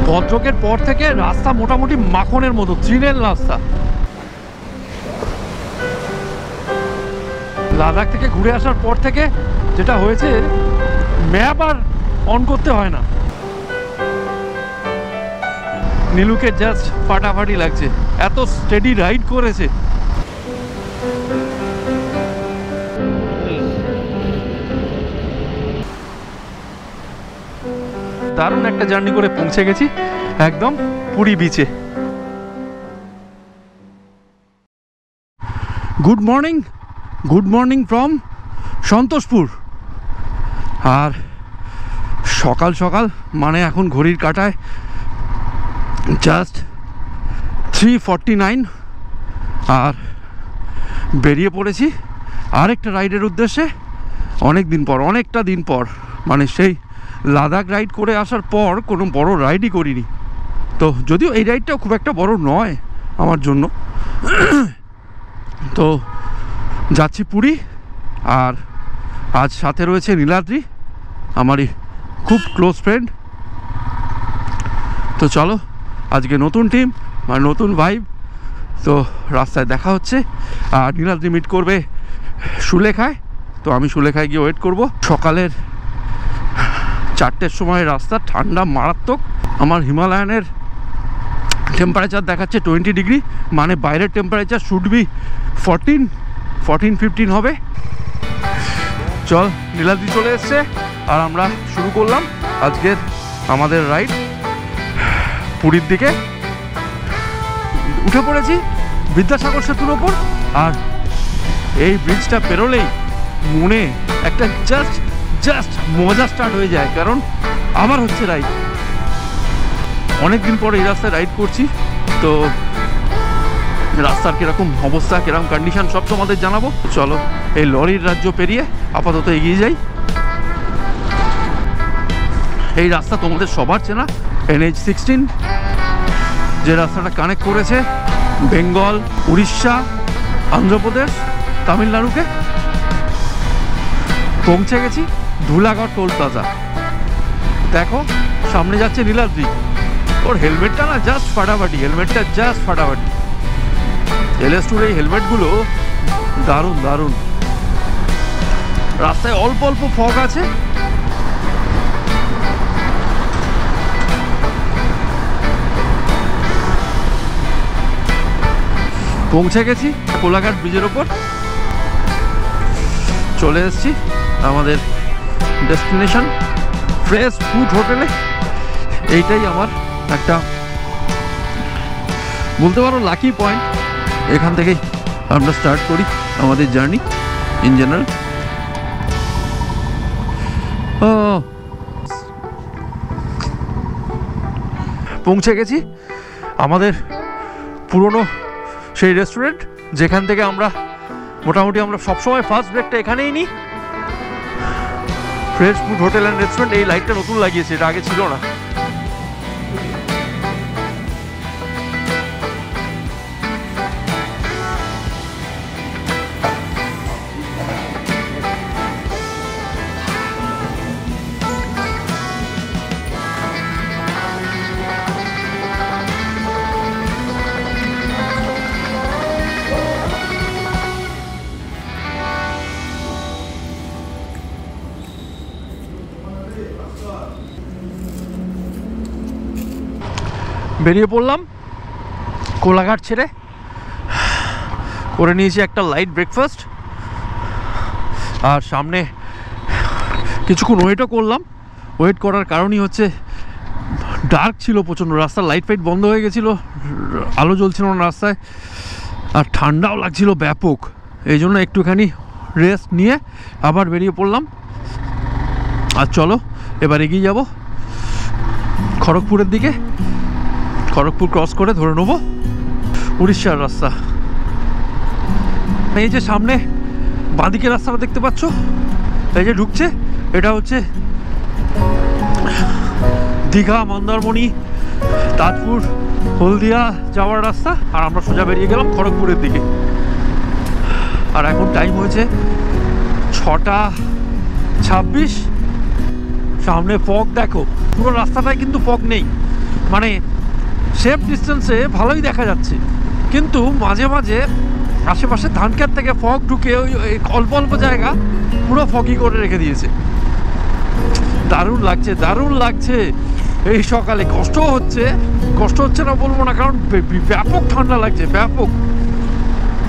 ভদ্রকের পর থেকে রাস্তা মোটামুটি মাখনের মতো, তৃণের রাস্তা। লাদাখ থেকে ঘুরে আসার পর থেকে যেটা হয়েছে, ম্যাপ আর অন করতে হয় না। নীলুকে জাস্ট ফাটাফাটি লাগছে, এত স্টেডি রাইড করেছে। দারুণ একটা জার্নি করে পৌঁছে গেছি একদম পুরী বিচে। Good morning from Santoshpur. আর সকাল সকাল মানে এখন ঘড়ির কাঁটায় জাস্ট 3:49, আর বেরিয়ে পড়েছি আরেকটা রাইডের উদ্দেশ্যে। অনেকটা দিন পর, মানে সেই লাদাখ রাইড করে আসার পর কোনো বড় রাইডই করিনি। তো যদিও এই রাইডটাও খুব একটা বড় নয় আমার জন্য। তো যাচ্ছি পুরী, আর আজ সাথে রয়েছে নীলাদ্রি, আমারই খুব ক্লোজ ফ্রেন্ড। তো চলো, আজকে নতুন টিম মানে নতুন ভাইব। তো রাস্তায় দেখা হচ্ছে, আর নীলাদ্রি মিট করবে সুলেখায়। তো আমি সুলেখায় গিয়ে ওয়েট করব। সকালের 4টের সময় রাস্তা ঠান্ডা মারাত্মক। আমার হিমালয়ানের টেম্পারেচার দেখাচ্ছে 20 ডিগ্রি, মানে বাইরের টেম্পারেচার শুড বি 14-15 হবে। চল, নীলাদ্রি চলে এসছে, আর আমরা শুরু করলাম আজকের আমাদের রাইড পুরীর দিকে। উঠে পড়েছি বিদ্যাসাগর সেতুর ওপর, আর এই ব্রিজটা পেরোলেই মনে একটা জাস্ট মজা স্টার্ট হয়ে যায়, কারণ আবার হচ্ছে রাইড। অনেকদিন পরে এই রাস্তায় রাইড করছি, তো রাস্তার কিরকম অবস্থা, কিরকম কন্ডিশন সব তোমাদের জানাবো। চলো, এই লরির রাজ্য পেরিয়ে আপাতত এগিয়ে যাই। এই রাস্তা তোমাদের সবার চেনা, NH-16, যে রাস্তাটা কানেক্ট করেছে বেঙ্গল, উড়িষ্যা, অন্ধ্রপ্রদেশ, তামিলনাড়ুকে। পৌঁছে গেছি ধুলাগড় টোল প্লাজা। দেখো সামনে যাচ্ছে নীলাদ্রি, ওর হেলমেটটা না জাস্ট ফাটাফাটি, LS2-র এই হেলমেটগুলো দারুণ। রাস্তায় অল্প ফগ আছে। পৌঁছে গেছি কোলাঘাট ব্রিজের ওপর, চলে এসেছি আমাদের ডেস্টিনেশন ফ্রেশ ফুড হোটেলে। এইটাই আমার একটা বলতে পারো লাকি পয়েন্ট। এখান থেকেই আমরা স্টার্ট করি আমাদের জার্নি ইন জেনারেল। পৌঁছে গেছি আমাদের পুরনো সেই রেস্টুরেন্ট, যেখান থেকে আমরা মোটামুটি সবসময় ফার্স্ট ব্রেকটা এখানেই নিই। Fresh food hotel and restaurant. এই লাইটটা নতুন লাগিয়েছে, এটা আগে ছিল না। বেরিয়ে পড়লাম কোলাঘাট ছেড়ে, করে নিয়েছি একটা লাইট ব্রেকফাস্ট, আর সামনে কিছুক্ষণ ওয়েটও করলাম। ওয়েট করার কারণই হচ্ছে ডার্ক ছিল প্রচণ্ড, রাস্তার লাইট ফাইট বন্ধ হয়ে গেছিলো, আলো জ্বলছিল না রাস্তায়, আর ঠান্ডাও লাগছিল ব্যাপক। এই জন্য একটুখানি রেস্ট নিয়ে আবার বেরিয়ে পড়লাম। আর চলো এবার এগিয়ে যাব খড়গপুরের দিকে। খড়গপুর ক্রস করে ধরে নেবো উড়িষ্যার রাস্তা। এই যে সামনে বাঁদিকে রাস্তাটা দেখতে পাচ্ছ, এই যে ঢুকছে, এটা হচ্ছে দীঘা, মন্দারমণি, তাজপুর, হলদিয়া যাওয়ার রাস্তা। আর আমরা সোজা বেরিয়ে গেলাম খড়গপুরের দিকে। আর এখন টাইম হয়েছে 6:26। সামনে ফগ দেখো, পুরো রাস্তাটায় কিন্তু ফগ নেই, মানে সেফ ডিস্টেন্সে ভালোই দেখা যাচ্ছে, কিন্তু মাঝে মাঝে আশেপাশে ধান ক্ষেত থেকে ফগ ঢুকে ওই অল্প অল্প জায়গা পুরো ফগি করে রেখে দিয়েছে। দারুণ লাগছে, দারুণ লাগছে। এই সকালে কষ্ট হচ্ছে না বলবো না, কারণ ব্যাপক ঠান্ডা লাগছে, ব্যাপক।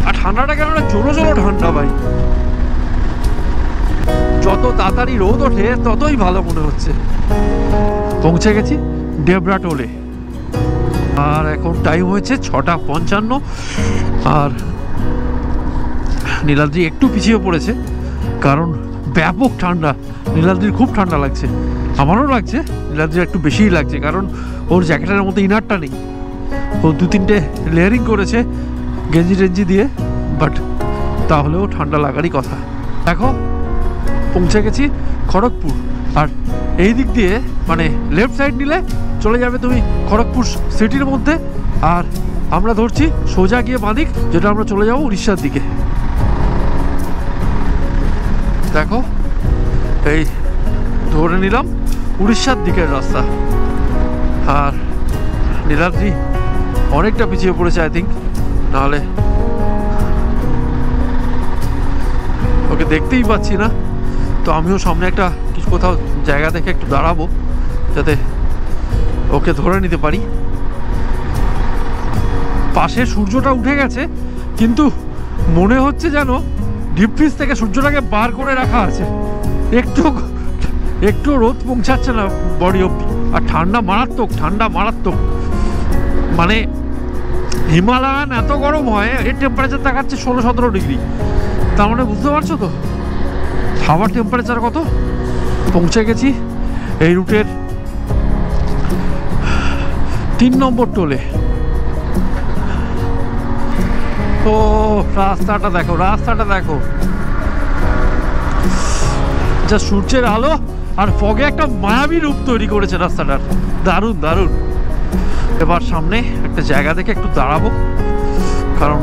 আর ঠান্ডাটা কেন জোরো জোরো ঠান্ডা ভাই, যত তাড়াতাড়ি রোদ ওঠে ততই ভালো মনে হচ্ছে। পৌঁছে গেছি ডেবরা টোলে, আর এখন টাইম হয়েছে 6:55। আর নীলাদ্রি একটু পিছিয়ে পড়েছে, কারণ ব্যাপক ঠান্ডা। নীলাদ্রির খুব ঠান্ডা লাগছে, আমারও লাগছে, নীলাদ্রির একটু বেশিই লাগছে, কারণ ওর জ্যাকেটের মধ্যে ইনারটা নেই। ও 2-3টে লেয়ারিং করেছে গেঞ্জি টেঞ্জি দিয়ে, বাট তাহলেও ঠান্ডা লাগারই কথা। দেখো পৌঁছে গেছি খড়গপুর, আর এই দিক দিয়ে মানে লেফট সাইড নিলে চলে যাবে তুমি খড়গপুর সিটির মধ্যে, আর আমরা ধরছি সোজা গিয়ে বাঁদিক, যেটা আমরা চলে যাবো উড়িষ্যার দিকে। দেখো এই ধরে নিলাম উড়িষ্যার দিকের রাস্তা। আর নীলাদ্রি অনেকটা পিছিয়ে পড়েছে আই থিঙ্ক, নাহলে ওকে দেখতেই পাচ্ছি না। তো আমিও সামনে একটা কিছু কোথাও জায়গা দেখে একটু দাঁড়াবো, যাতে ওকে ধরে নিতে পারি। পাশে সূর্যটা উঠে গেছে, কিন্তু মনে হচ্ছে যেন ডিপ ফ্রিজ থেকে সূর্যটাকে বার করে রাখা আছে, একটু রোদ পৌঁছাচ্ছে না বডি অব্দি। আর ঠান্ডা মারাত্মক, ঠান্ডা মারাত্মক। মানে হিমালয়ান এত গরম হয়, এর টেম্পারেচার দেখাচ্ছে 16-17 ডিগ্রি। তার মানে বুঝতে পারছো তো হাওয়ার টেম্পারেচার কত। পৌঁছে গেছি এই রুটের 3 নম্বর টোলে। তো রাস্তাটা দেখো, রাস্তাটা দেখো, যা সূর্যের আলো আর ফগে একটা মায়াবী রূপ তৈরি করেছে রাস্তাটার, দারুণ দারুণ। এবার সামনে একটা জায়গা দেখে একটু দাঁড়াবো, কারণ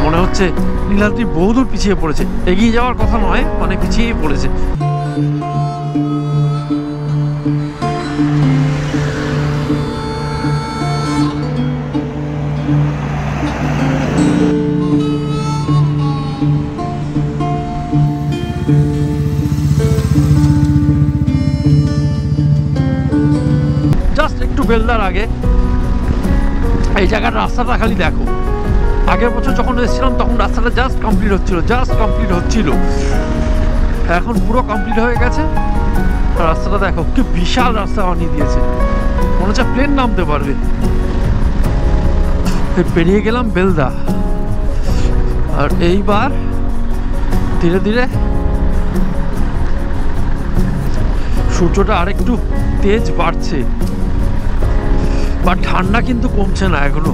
মনে হচ্ছে নীলাদ্রি বহুদূর পিছিয়ে পড়েছে। এগিয়ে যাওয়ার কথা নয়, মানে পিছিয়েই পড়েছে। জাস্ট একটু বেলদার আগে এই জায়গার রাস্তাটা খালি দেখো। আগের বছর যখন এসেছিলাম তখন রাস্তাটা জাস্ট কমপ্লিট হচ্ছিল, এখন পুরো কমপ্লিট হয়ে গেছে। রাস্তাটা দেখো, কি বিশাল রাস্তা বানিয়ে দিয়েছে, মনে হচ্ছে প্লেন নামতে পারবে। পেরিয়ে গেলাম বেলদা, আর এইবার ধীরে ধীরে সূর্যটা আরেকটু তেজ বাড়ছে, বাট ঠান্ডা কিন্তু কমছে না এখনো।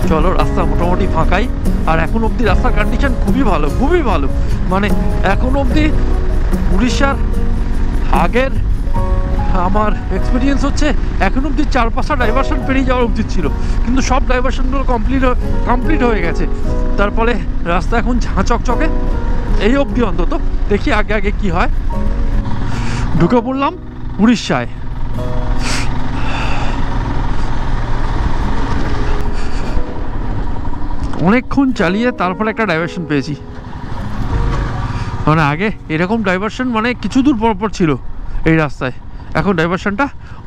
চলো রাস্তা মোটামুটি ফাঁকাই, আর এখন অবধি রাস্তার কন্ডিশন খুবই ভালো, খুবই ভালো। মানে এখন অবধি উড়িষ্যার আগের আমার এক্সপিরিয়েন্স হচ্ছে এখন অবধি 4-5টা ডাইভারশন পেরিয়ে যাওয়ার উচিত ছিল, কিন্তু সব ডাইভারশনগুলো কমপ্লিট হয়ে গেছে। তার ফলে রাস্তা এখন ঝাঁ চকচকে এই অবধি অন্তত। দেখি আগে আগে কি হয়। ঢুকে পড়লাম উড়িষ্যায়। অনেকক্ষণ চালিয়ে তারপরে একটা ডাইভারশন পেয়েছি। মানে আগে এরকম ডাইভারশন মানে কিছু দূর পর ছিল এই রাস্তায়, এখন ডাইভারশনটা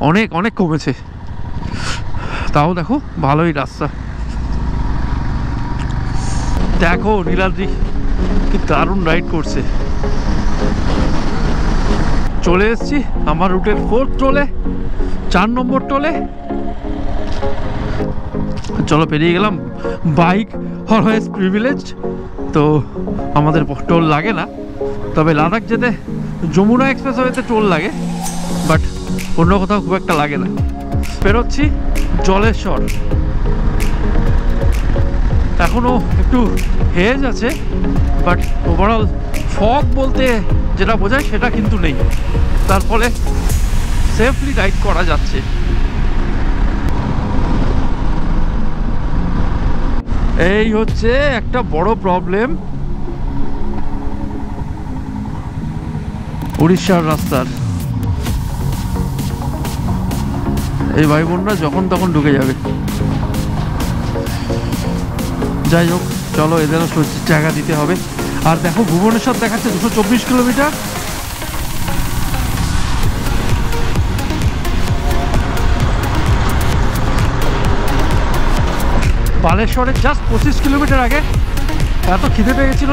অনেক অনেক কমেছে। তাও দেখো ভালোই রাস্তা। দেখো নীলাদ্রি কি দারুণ রাইড করছে। চলে এসেছি আমার রুটের 4th টোলে, 4 নম্বর টোলে। চলো পেরিয়ে গেলাম। বাইক অলওয়েজ প্রিভিলেজড, তো আমাদের টোল লাগে না। তবে লাদাখ যেতে যমুনা এক্সপ্রেসওয়েতে টোল লাগে, বাট অন্য কোথাও খুব একটা লাগে না। পেরোচ্ছি জলেশ্বর। এখনও একটু হেজ আছে, বাট ওভারঅল ফগ বলতে যেটা বোঝায় সেটা কিন্তু নেই, তার ফলে সেফলি রাইড করা যাচ্ছে। এই হচ্ছে একটা বড় প্রবলেম উড়িষ্যার রাস্তার। এই ভাই বোনরা যখন তখন ঢুকে যাবে। যাই হোক, চলো এদেরও সহ্যের জায়গা দিতে হবে। আর দেখো ভুবনেশ্বর দেখাচ্ছে 224 কিলোমিটার। বালেশ্বরের জাস্ট 25 কিলোমিটার আগে। এত খিদে পেয়ে গেছিল,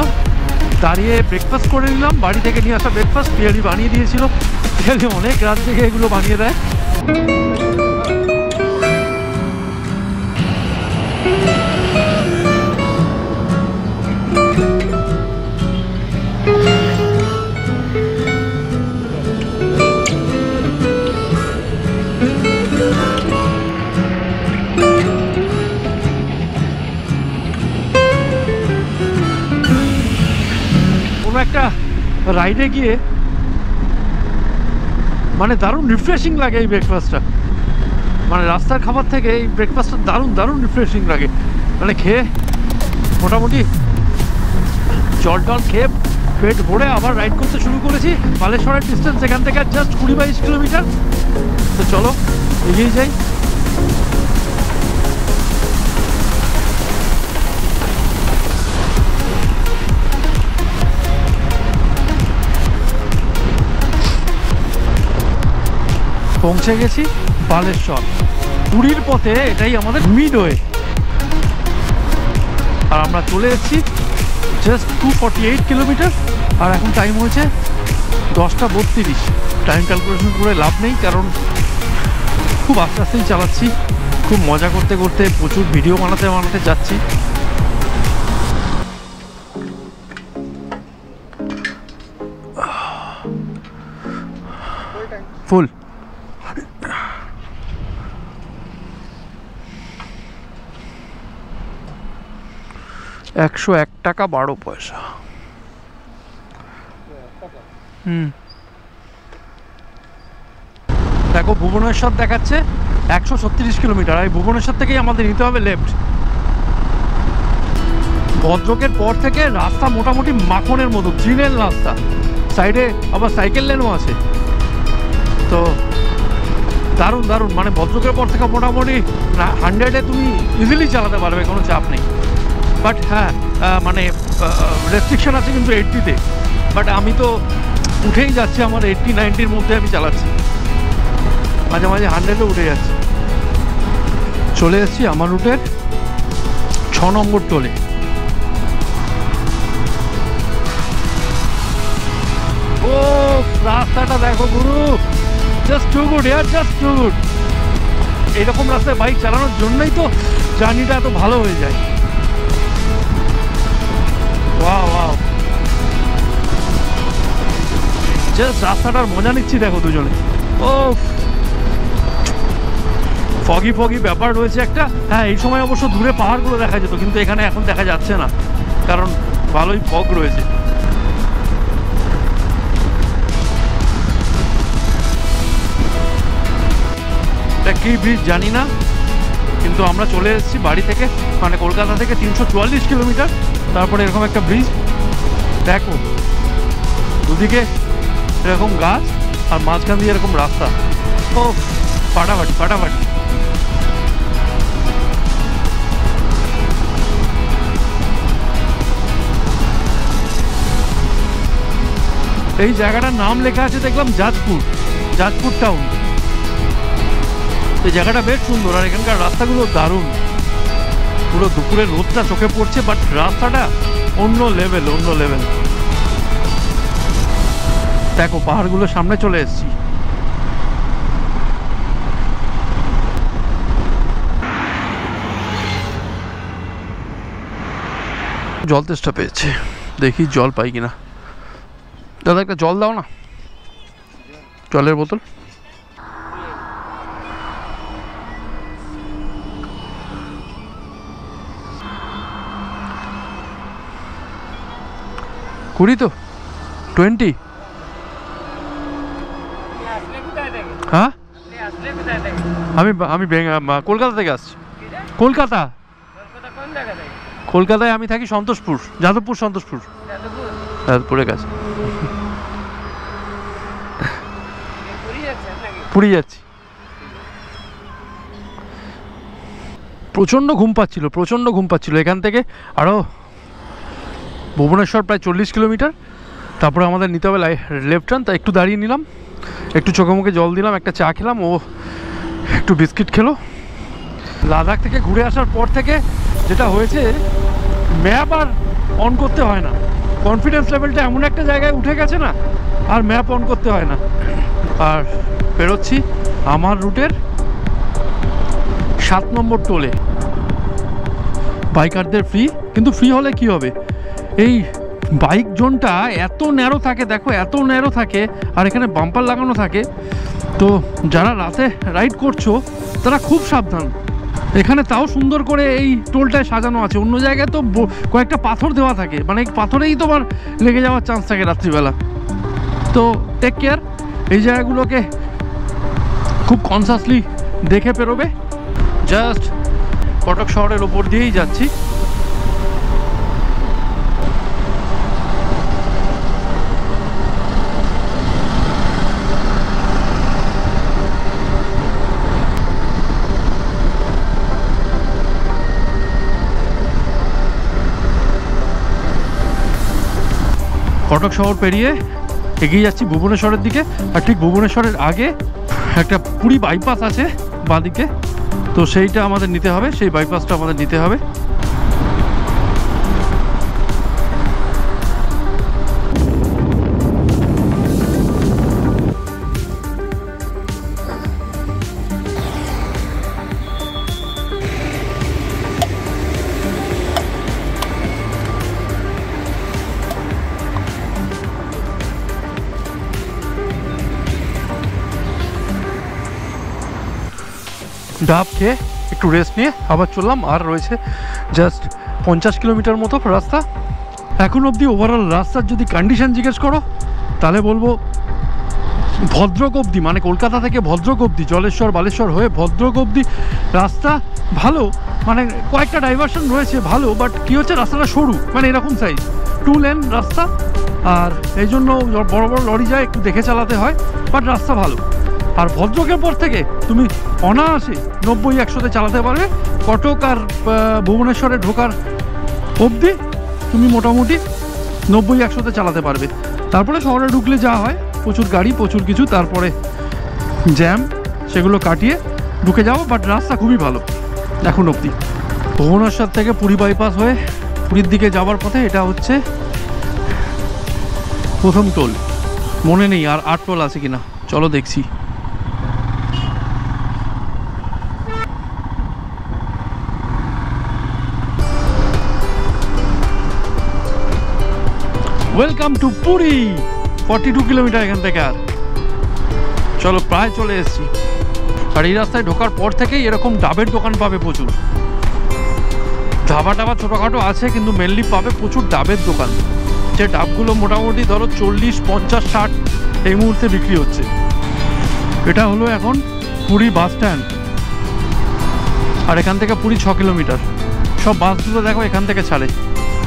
দাঁড়িয়ে ব্রেকফাস্ট করে নিলাম। বাড়ি থেকে নিয়ে আসা ব্রেকফাস্ট পিয়ারি বানিয়ে দিয়েছিল। পিয়ারি অনেক রাত থেকে এগুলো বানিয়ে দেয়। একটা রাইডে গিয়ে মানে দারুণ রিফ্রেশিং লাগে এই ব্রেকফাস্টটা। মানে রাস্তার খাবার থেকে এই ব্রেকফাস্টটা দারুণ দারুণ রিফ্রেশিং লাগে। মানে খেয়ে মোটামুটি জল টল খেয়ে পেট ভরে আবার রাইড করতে শুরু করেছি। বালেশ্বরের ডিস্টেন্স এখান থেকে জাস্ট 20-22 কিলোমিটার। তো চলো এগিয়ে যাই। পৌঁছে গেছি বালেশ্বর। পুরীর পথে এটাই আমাদের মিডওয়ে। আর আমরা চলে এসেছি জাস্ট 248 কিলোমিটার। আর এখন টাইম হয়েছে 10:32। টাইম ক্যালকুলেশন করে লাভ নেই, কারণ খুব আস্তে আস্তেই চালাচ্ছি। খুব মজা করতে করতে প্রচুর ভিডিও বানাতে বানাতে যাচ্ছি। ফুল 101 টাকা 12 পয়সা। দেখো ভুবনেশ্বর দেখাচ্ছে 136 কিলোমিটার। আর ভুবনেশ্বর থেকেই আমাদের নিতে হবে লেফট। ভদ্রকের পর থেকে রাস্তা মোটামুটি মাখনের মতো, গ্রিনের রাস্তা। সাইডে আবার সাইকেল লেনও আছে। তো দারুণ দারুণ, মানে ভদ্রকের পর থেকে মোটামুটি 100-এ তুমি ইজিলি চালাতে পারবে, কোনো চাপ নেই। বাট হ্যাঁ, মানে রেস্ট্রিকশন আছে কিন্তু 80-তে। বাট আমি তো উঠেই যাচ্ছি, আমার 80-90-র মধ্যে আমি চালাচ্ছি। মাঝে মাঝে 100-এ উঠে যাচ্ছি। চলে এসেছি আমার রুটের 6 নম্বর টোলে। ও রাস্তাটা দেখো গুরু, জাস্ট টু গুড ইয়ার, জাস্ট টু গুড। এইরকম রাস্তায় বাইক চালানোর জন্যই তো জার্নিটা এত ভালো হয়ে যায়। ওয়াও ওয়াও, জাস্ট রাস্তাটার মজা নিচ্ছি দেখো দুজনে। ও ফগি ফগি ব্যাপার রয়েছে একটা। হ্যাঁ, এই সময় অবশ্য দূরে পাহাড়গুলো দেখা যেত, কিন্তু এখানে এখন দেখা যাচ্ছে না, কারণ ভালোই ফগ রয়েছে। এটা কি ব্রিজ জানি না, কিন্তু আমরা চলে এসেছি বাড়ি থেকে, মানে কলকাতা থেকে 344 কিলোমিটার। তারপরে এরকম একটা ব্রিজ দেখো, দুদিকে এরকম গাছ আর মাঝখান দিয়ে এরকম রাস্তা। ও ফাটাফাটি ফাটাফাটি। এই জায়গাটার নাম লেখা আছে দেখলাম যাজপুর, যাজপুর টাউন। এই জায়গাটা বেশ সুন্দর, আর এখানকার রাস্তাগুলো দারুণ। পুরো দুপুরে রোদটা চোখে পড়ছে, বাট রাস্তাটা অন্য লেভেল, অন্য লেভেল। দেখো পাহাড়গুলোর সামনে চলে এসেছি। জল তেষ্টা পেয়েছে, দেখি জল পাই কিনা। দাদা একটা জল দাও না, জলের বোতল। কুড়ি তো 20। হ্যাঁ, আমি কলকাতা থেকে আসছি। কলকাতা, কলকাতায় আমি থাকি সন্তোষপুর, যাদবপুর, সন্তোষপুর, যাদবপুরের কাছে। পুরী যাচ্ছি। প্রচণ্ড ঘুম পাচ্ছিল। এখান থেকে আরও ভুবনেশ্বর প্রায় 40 কিলোমিটার, তারপরে আমাদের নিতে হবে লেফট টার্ন। তাই একটু দাঁড়িয়ে নিলাম, একটু চোখে মুখে জল দিলাম, একটা চা খেলাম, ও একটু বিস্কিট খেলো। লাদাখ থেকে ঘুরে আসার পর থেকে যেটা হয়েছে, ম্যাপ আর অন করতে হয় না। কনফিডেন্স লেভেলটা এমন একটা জায়গায় উঠে গেছে না, আর ম্যাপ অন করতে হয় না। আর বেরোচ্ছি আমার রুটের 7 নম্বর টোলে। বাইকারদের ফ্রি, কিন্তু ফ্রি হলে কি হবে, এই বাইক জোনটা এত ন্যারো থাকে, দেখো এত ন্যারো থাকে, আর এখানে বাম্পার লাগানো থাকে। তো যারা রাতে রাইড করছো তারা খুব সাবধান। এখানে তাও সুন্দর করে এই টোলটায় সাজানো আছে, অন্য জায়গায় তো কয়েকটা পাথর দেওয়া থাকে, মানে এই পাথরেই তোমার লেগে যাওয়ার চান্স থাকে রাত্রিবেলা। তো টেক কেয়ার, এই জায়গাগুলোকে খুব কনসাসলি দেখে পেরোবে। জাস্ট কটক শহরের ওপর দিয়েই যাচ্ছি। কটক শহর পেরিয়ে এগিয়ে যাচ্ছি ভুবনেশ্বরের দিকে। আর ঠিক ভুবনেশ্বরের আগে একটা পুরী বাইপাস আছে বাঁদিকে, তো সেইটা আমাদের নিতে হবে, সেই বাইপাসটা আমাদের নিতে হবে। ডাব খেয়ে একটু রেস্ট নিয়ে আবার চললাম। আর রয়েছে জাস্ট 50 কিলোমিটার মতো রাস্তা। এখন অবধি ওভারঅল রাস্তার যদি কন্ডিশন জিজ্ঞেস করো, তাহলে বলবো ভদ্রক অবধি, মানে কলকাতা থেকে ভদ্রক অবধি, জলেশ্বর বালেশ্বর হয়ে ভদ্রক অবধি রাস্তা ভালো, মানে কয়েকটা ডাইভারশন রয়েছে ভালো, বাট কী হচ্ছে রাস্তাটা সরু, মানে এরকম সাইজ 2 লেন রাস্তা, আর এই জন্য বড় বড় লরি যায়, একটু দেখে চালাতে হয়, বাট রাস্তা ভালো। আর ভদ্রকের পর থেকে তুমি অনায়াসে 90-100-তে চালাতে পারবে। কটক আর ভুবনেশ্বরে ঢোকার অবধি তুমি মোটামুটি 90-100-তে চালাতে পারবে। তারপরে শহরে ঢুকলে যা হয়, প্রচুর গাড়ি, প্রচুর কিছু, তারপরে জ্যাম, সেগুলো কাটিয়ে ঢুকে যাও, বাট রাস্তা খুবই ভালো এখন অবধি। ভুবনেশ্বর থেকে পুরী বাইপাস হয়ে পুরীর দিকে যাওয়ার পথে এটা হচ্ছে প্রথম টোল। মনে নেই আর 8 টোল আছে কিনা, চলো দেখছি। Welcome to Puri. 42 কিলোমিটার এখান থেকে। আর চলো প্রায় চলে এসেছি। আর এই রাস্তায় ঢোকার পর থেকেই এরকম ডাবের দোকান পাবে প্রচুর। ধাবা টাবা ছোটোখাটো আছে, কিন্তু মেনলি পাবে প্রচুর ডাবের দোকান। যে ডাবগুলো মোটামুটি ধরো 40, 50, 60 এই মুহূর্তে বিক্রি হচ্ছে। এটা হলো এখন পুরী বাস স্ট্যান্ড। আর এখান থেকে পুরী 6 কিলোমিটার। সব বাসগুলো দেখো এখান থেকে ছাড়ে।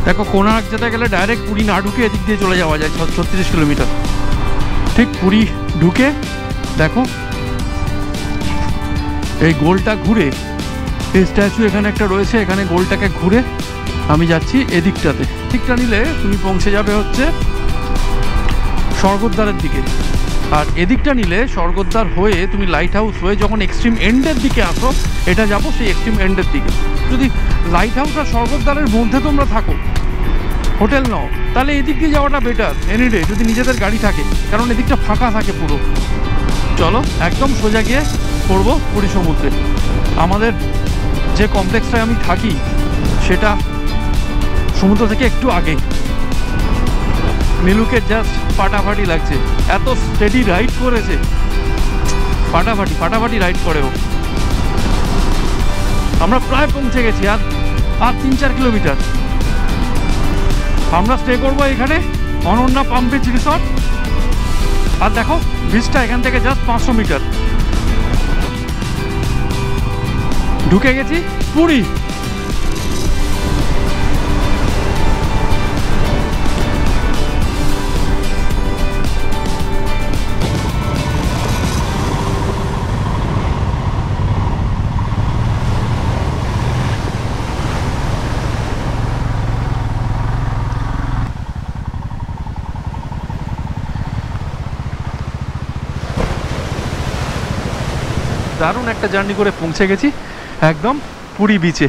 দেখো কোণার্ক যেতে গেলে ডাইরেক্ট পুরী না ঢুকে এদিক দিয়ে চলে যাওয়া যায় 36 কিলোমিটার। ঠিক পুরী ঢুকে দেখো এই গোলটা ঘুরে, এই স্ট্যাচু এখানে একটা রয়েছে, এখানে গোলটাকে ঘুরে আমি যাচ্ছি এদিকটাতে। দিকটা নিলে তুমি পৌঁছে যাবে হচ্ছে স্বর্গদ্বারের দিকে। আর এদিকটা নিলে স্বর্গদ্বার হয়ে তুমি লাইট হাউস হয়ে যখন এক্সট্রিম এন্ডের দিকে আসো, এটা যাবো সেই এক্সট্রিম এন্ডের দিকে। যদি লাইট হাউস আর স্বর্গদ্বারের মধ্যে তোমরা থাকো, হোটেল নাও, তাহলে এদিক দিয়ে যাওয়াটা বেটার এনিডে, যদি নিজেদের গাড়ি থাকে, কারণ এদিকটা ফাঁকা থাকে পুরো। চলো একদম সোজা গিয়ে পড়বো পুরী সমুদ্রে। আমাদের যে কমপ্লেক্সটায় আমি থাকি সেটা সমুদ্র থেকে একটু আগে। নীলুকে জাস্ট ফাটাফাটি লাগছে, এত স্টেডি রাইড করেছে, ফাটাফাটি রাইড করেও। আমরা প্রায় পৌঁছে গেছি, আর 3-4 কিলোমিটার। আমরা স্টে করবো এখানে অনন্যা পাম বিচ রিসর্ট। আর দেখো বিচটা এখান থেকে জাস্ট 500 মিটার। ঢুকে গেছি পুরী। দারুণ একটা জার্নি করে পৌঁছে গেছি একদম পুরী বিচে।